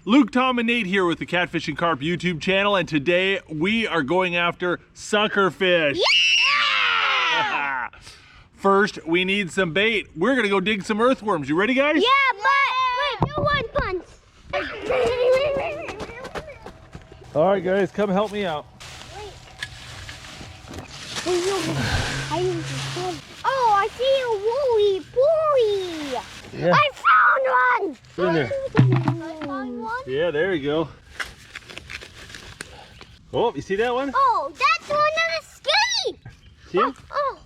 Luke, Tom, and Nate here with the Catfish and Carp YouTube channel, and today we are going after suckerfish. Yeah! First, we need some bait. We're gonna go dig some earthworms. You ready, guys? Yeah, but wait, do one punch. All right, guys, come help me out. Oh, I see a woolly boy. Yeah. I found one. Put in there. I found one. Yeah, there you go. Oh, you see that one? Oh, that's one of the skinny. See him? Oh,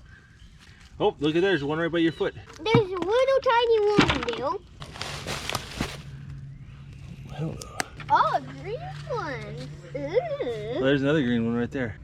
Oh, look at there. There's one right by your foot. there's a little tiny one there. Hello. Oh, green ones. Well, there's another green one right there.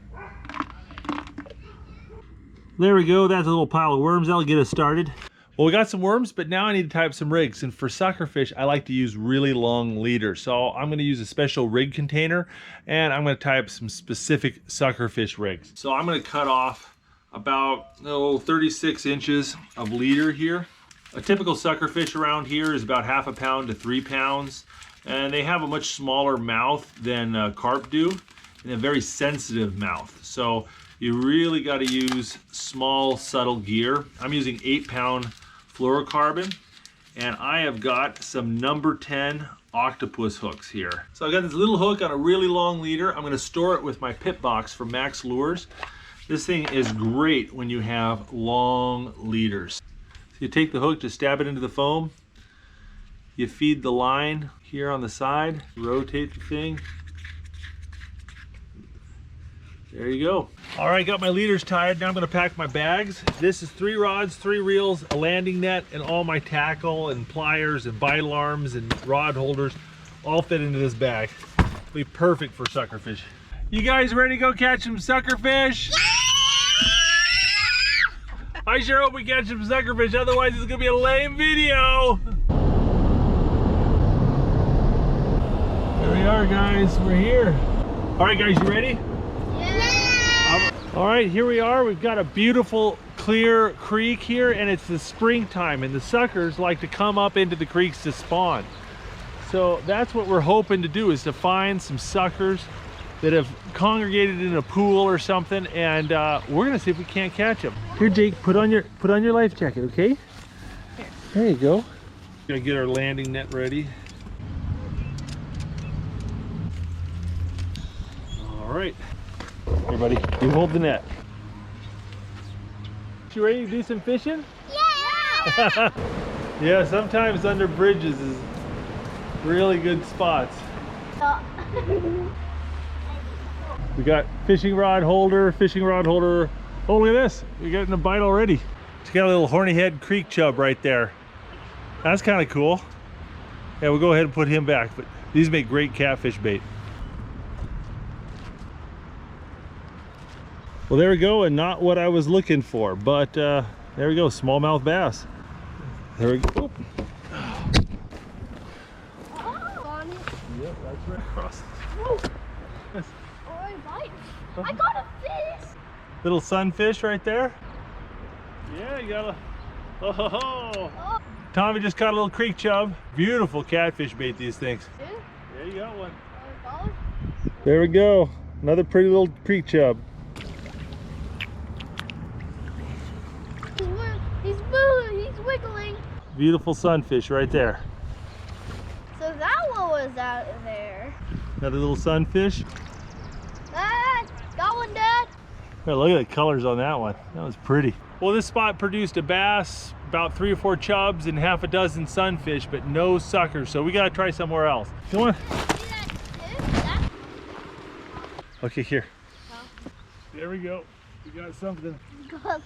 There we go. That's a little pile of worms. That'll get us started. Well, we got some worms, but now I need to tie up some rigs. And for suckerfish, I like to use really long leaders. So I'm going to use a special rig container, and I'm going to tie up some specific suckerfish rigs. So I'm going to cut off about 36 inches of leader here. A typical suckerfish around here is about 1/2 pound to 3 pounds. And they have a much smaller mouth than carp do, and a very sensitive mouth. So you really got to use small, subtle gear. I'm using 8-pound fluorocarbon, and I have got some number 10 octopus hooks here. So I've got this little hook on a really long leader. I'm going to store it with my pit box from Max Lures. This thing is great when you have long leaders. So you take the hook, just stab it into the foam. You feed the line here on the side, rotate the thing. There you go. All right, got my leaders tied. Now I'm gonna pack my bags. This is 3 rods, 3 reels, a landing net, and all my tackle and pliers and bite arms and rod holders all fit into this bag. It'll be perfect for suckerfish. You guys ready to go catch some suckerfish? I sure hope we catch some suckerfish, otherwise it's gonna be a lame video. There we are, guys, we're here. All right, guys, you ready? Yeah. All right, here we are. We've got a beautiful clear creek here, and it's the springtime, and the suckers like to come up into the creeks to spawn. So that's what we're hoping to do, is to find some suckers that have congregated in a pool or something, and we're gonna see if we can't catch them. Here, Jake, put on your life jacket, okay? Here. There you go. Gonna get our landing net ready. All right, here, buddy, you hold the net. You ready to do some fishing? Yeah. Yeah, sometimes under bridges is really good spots. We got fishing rod holder. Oh, look at this, we got in a bite already. It's got a little horny head creek chub right there. That's kind of cool. Yeah, we'll go ahead and put him back, but these make great catfish bait. Well, there we go, and not what I was looking for, but there we go, smallmouth bass. There we go. Yep, that's right across. I got a fish. Little sunfish right there. Yeah, you got a. Oh, ho, ho. Tommy just caught a little creek chub. Beautiful catfish bait, these things. Yeah, you got one. There we go, another pretty little creek chub. He's moving, he's wiggling. Beautiful sunfish right there. So that one was out of there. Another little sunfish. Dad, got one, Dad. Oh, look at the colors on that one. That was pretty. Well, this spot produced a bass, about 3 or 4 chubs, and 6 sunfish, but no suckers. So we gotta try somewhere else. Come on. Okay, here. There we go. We got something.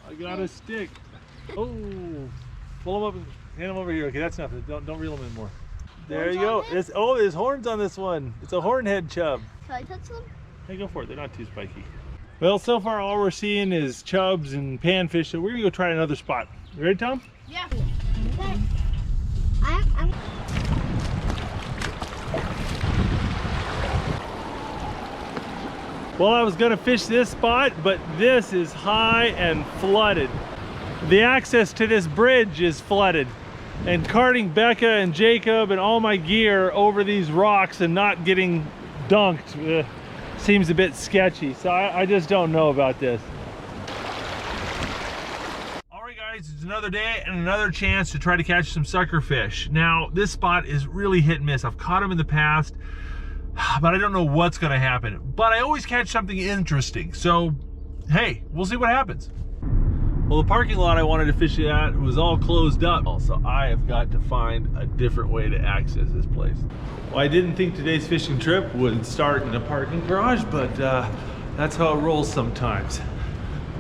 I got a stick. Oh, pull him up and hand him over here. Okay, that's nothing. Don't reel him anymore. There you go. There's horns on this one. It's a hornhead chub. Can I touch them? Hey, go for it. They're not too spiky. Well, so far all we're seeing is chubs and panfish, so we're gonna go try another spot. You ready, Tom? Yeah. Okay. I'm Well, I was gonna fish this spot, but this is high and flooded. The access to this bridge is flooded. And carting Becca and Jacob and all my gear over these rocks and not getting dunked seems a bit sketchy. So I just don't know about this. All right, guys, it's another day and another chance to try to catch some sucker fish. Now, this spot is really hit and miss. I've caught them in the past, but I don't know what's gonna happen. But I always catch something interesting. So, hey, we'll see what happens. Well, the parking lot I wanted to fish at was all closed up, so I have got to find a different way to access this place. Well, I didn't think today's fishing trip would start in a parking garage, but that's how it rolls sometimes.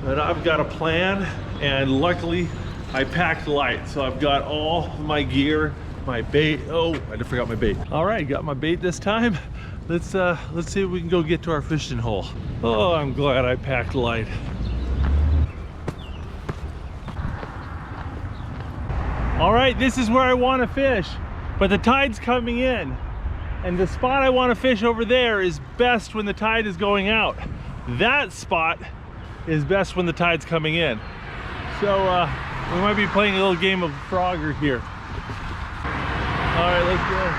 But I've got a plan, and luckily I packed light, so I've got all my gear, my bait. Oh, I forgot my bait. All right, got my bait this time. Let's see if we can go get to our fishing hole. Oh, I'm glad I packed light. All right, this is where I want to fish, but the tide's coming in, and the spot I want to fish over there is best when the tide is going out. That spot is best when the tide's coming in. So we might be playing a little game of Frogger here. All right, let's go.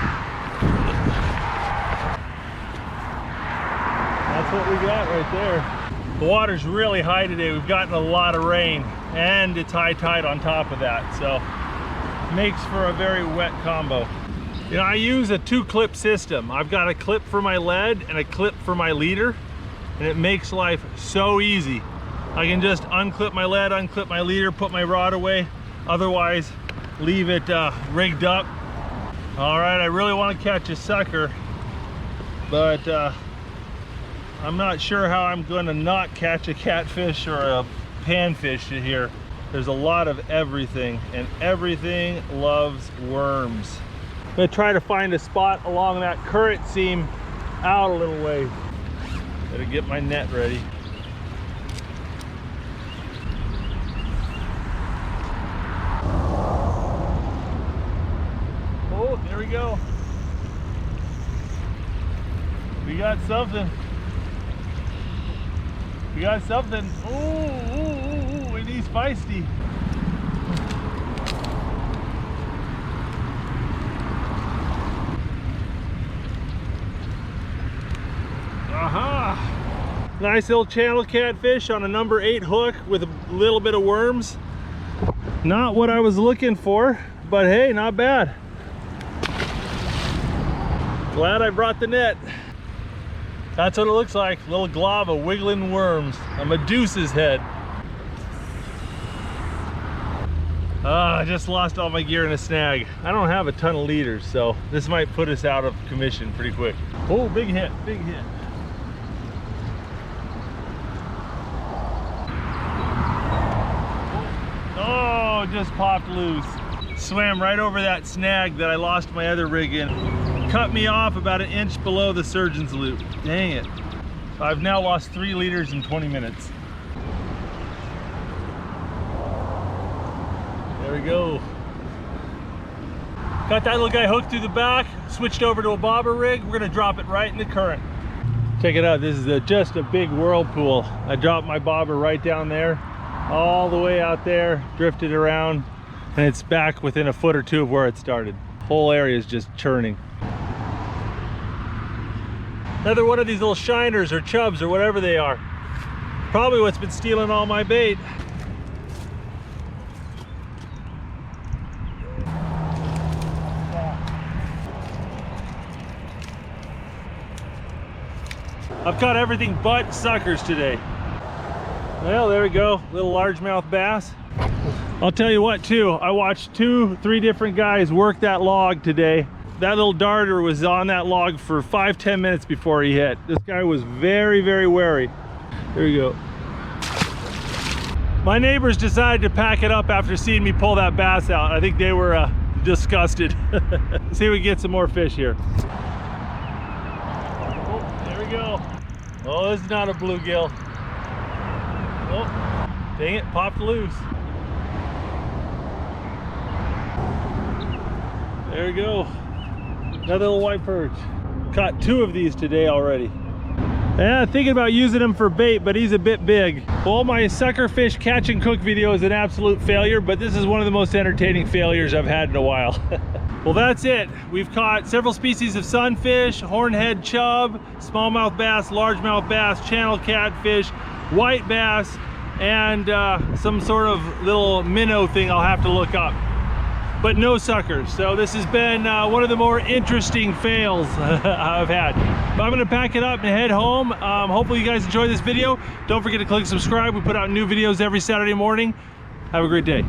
That's what we got right there. The water's really high today. We've gotten a lot of rain, and it's high tide on top of that, so makes for a very wet combo. You know, I use a 2-clip system. I've got a clip for my lead and a clip for my leader, and it makes life so easy. I can just unclip my lead, unclip my leader, put my rod away, otherwise leave it rigged up. All right, I really want to catch a sucker, but I'm not sure how I'm going to not catch a catfish or a panfish here. There's a lot of everything, and everything loves worms. I'm gonna try to find a spot along that current seam out a little way. Better get my net ready. Oh, there we go. We got something. We got something. Ooh, and he's feisty. Aha! Nice little channel catfish on a number 8 hook with a little bit of worms. Not what I was looking for, but hey, not bad. Glad I brought the net. That's what it looks like, little glob of wiggling worms. A Medusa's head. I just lost all my gear in a snag. I don't have a ton of leaders, so this might put us out of commission pretty quick. Oh, big hit, big hit. Oh, just popped loose. Swam right over that snag that I lost my other rig in. Cut me off about 1 inch below the surgeon's loop. Dang it. I've now lost 3 liters in 20 minutes. There we go. Got that little guy hooked through the back, switched over to a bobber rig. We're gonna drop it right in the current. Check it out, this is just a big whirlpool. I dropped my bobber right down there, all the way out there, drifted around, and it's back within a foot or two of where it started. Whole area is just churning. Another one of these little shiners or chubs or whatever they are. Probably what's been stealing all my bait. I've caught everything but suckers today. Well, there we go, little largemouth bass. I'll tell you what too, I watched 2-3 different guys work that log today. That little darter was on that log for 5-10 minutes before he hit. This guy was very, very wary. There we go. My neighbors decided to pack it up after seeing me pull that bass out. I think they were disgusted. See if we can get some more fish here. Oh, there we go. Oh, this is not a bluegill. Oh, dang it, popped loose. There we go. Another little white perch. Caught 2 of these today already. Yeah, thinking about using him for bait, but he's a bit big. Well, my suckerfish catch and cook video is an absolute failure, but this is one of the most entertaining failures I've had in a while. Well, that's it. We've caught several species of sunfish, hornhead chub, smallmouth bass, largemouth bass, channel catfish, white bass, and some sort of little minnow thing I'll have to look up. But no suckers. So this has been one of the more interesting fails I've had. But I'm gonna pack it up and head home. Hopefully you guys enjoyed this video. Don't forget to click subscribe. We put out new videos every Saturday morning. Have a great day.